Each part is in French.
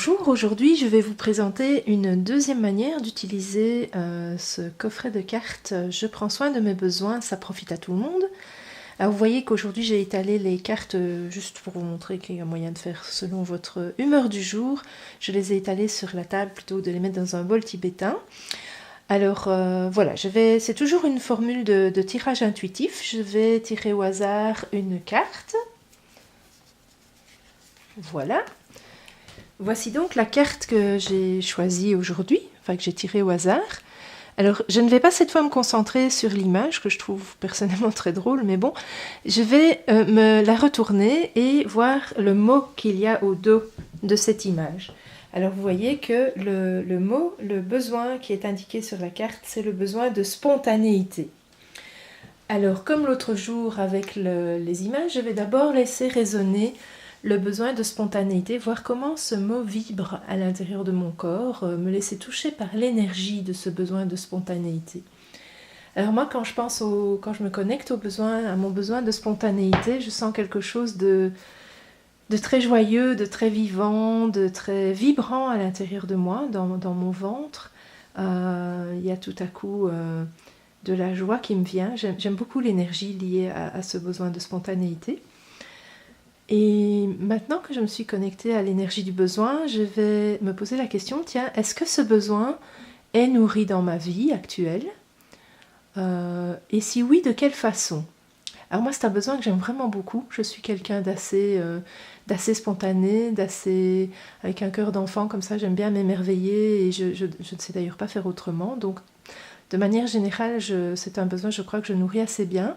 Bonjour, aujourd'hui je vais vous présenter une deuxième manière d'utiliser ce coffret de cartes. Je prends soin de mes besoins, ça profite à tout le monde. Alors vous voyez qu'aujourd'hui j'ai étalé les cartes juste pour vous montrer qu'il y a moyen de faire selon votre humeur du jour. Je les ai étalées sur la table plutôt que de les mettre dans un bol tibétain. Alors voilà, c'est toujours une formule de tirage intuitif. Je vais tirer au hasard une carte. Voilà. Voici donc la carte que j'ai choisie aujourd'hui, enfin que j'ai tirée au hasard. Alors, je ne vais pas cette fois me concentrer sur l'image, que je trouve personnellement très drôle, mais bon, je vais me la retourner et voir le mot qu'il y a au dos de cette image. Alors, vous voyez que le mot, le besoin qui est indiqué sur la carte, c'est le besoin de spontanéité. Alors, comme l'autre jour avec les images, je vais d'abord laisser résonner le besoin de spontanéité, voir comment ce mot vibre à l'intérieur de mon corps, me laisser toucher par l'énergie de ce besoin de spontanéité. Alors moi, quand je me connecte à mon besoin de spontanéité, je sens quelque chose de très joyeux, de très vivant, de très vibrant à l'intérieur de moi, dans mon ventre. Il y a tout à coup de la joie qui me vient. J'aime beaucoup l'énergie liée à ce besoin de spontanéité. Et maintenant que je me suis connectée à l'énergie du besoin, je vais me poser la question, tiens, est-ce que ce besoin est nourri dans ma vie actuelle ? Et si oui, de quelle façon ? Alors moi, c'est un besoin que j'aime vraiment beaucoup. Je suis quelqu'un d'assez spontané, avec un cœur d'enfant comme ça. J'aime bien m'émerveiller et je ne sais d'ailleurs pas faire autrement. Donc, de manière générale, c'est un besoin, je crois, que je nourris assez bien.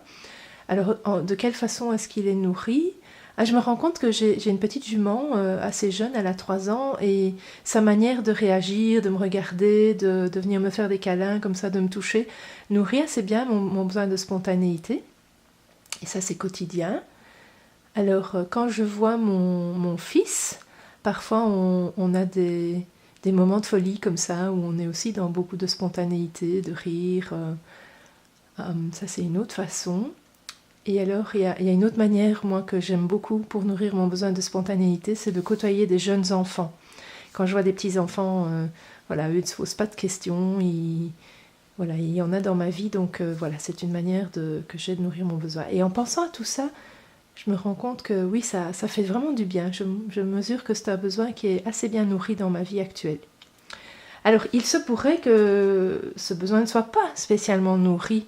Alors, de quelle façon est-ce qu'il est nourri ? Je me rends compte que j'ai une petite jument assez jeune, elle a 3 ans, et sa manière de réagir, de me regarder, de venir me faire des câlins, comme ça, de me toucher, nourrit assez bien mon besoin de spontanéité. Et ça, c'est quotidien. Alors, quand je vois mon fils, parfois on a des moments de folie comme ça, où on est aussi dans beaucoup de spontanéité, de rire. Ça, c'est une autre façon. Et alors, il y a une autre manière, moi, que j'aime beaucoup pour nourrir mon besoin de spontanéité, c'est de côtoyer des jeunes enfants. Quand je vois des petits-enfants, voilà, eux, ils ne se posent pas de questions, il y en a dans ma vie, donc voilà, c'est une manière que j'ai de nourrir mon besoin. Et en pensant à tout ça, je me rends compte que oui, ça fait vraiment du bien. Je mesure que c'est un besoin qui est assez bien nourri dans ma vie actuelle. Alors, il se pourrait que ce besoin ne soit pas spécialement nourri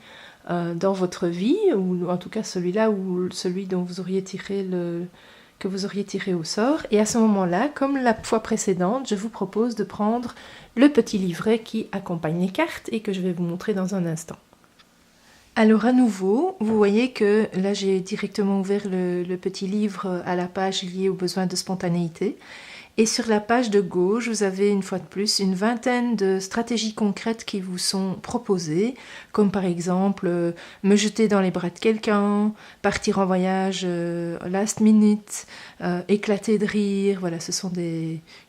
dans votre vie, ou en tout cas celui-là ou celui dont vous auriez que vous auriez tiré au sort. Et à ce moment-là, comme la fois précédente, je vous propose de prendre le petit livret qui accompagne les cartes et que je vais vous montrer dans un instant. Alors à nouveau, vous voyez que là j'ai directement ouvert le petit livre à la page liée au besoin de spontanéité. Et sur la page de gauche, vous avez une fois de plus une vingtaine de stratégies concrètes qui vous sont proposées, comme par exemple me jeter dans les bras de quelqu'un, partir en voyage last minute, éclater de rire. Voilà, ce sont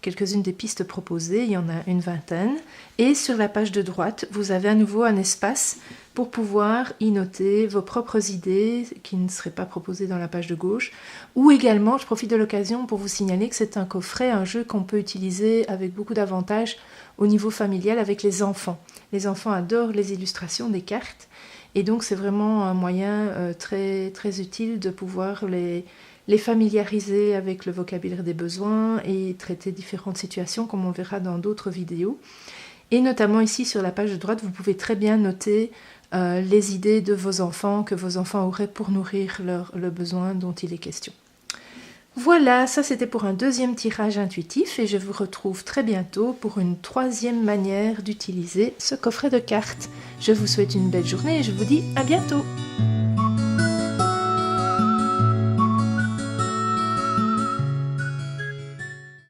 quelques-unes des pistes proposées, il y en a une vingtaine. Et sur la page de droite, vous avez à nouveau un espace pour pouvoir y noter vos propres idées qui ne seraient pas proposées dans la page de gauche. Ou également, je profite de l'occasion pour vous signaler que c'est un coffret, un jeu qu'on peut utiliser avec beaucoup d'avantages au niveau familial avec les enfants. Les enfants adorent les illustrations des cartes et donc c'est vraiment un moyen très, très utile de pouvoir les familiariser avec le vocabulaire des besoins et traiter différentes situations comme on verra dans d'autres vidéos. Et notamment ici sur la page de droite, vous pouvez très bien noter les idées de vos enfants que vos enfants auraient pour nourrir le besoin dont il est question. Voilà, ça c'était pour un deuxième tirage intuitif et je vous retrouve très bientôt pour une troisième manière d'utiliser ce coffret de cartes. Je vous souhaite une belle journée et je vous dis à bientôt.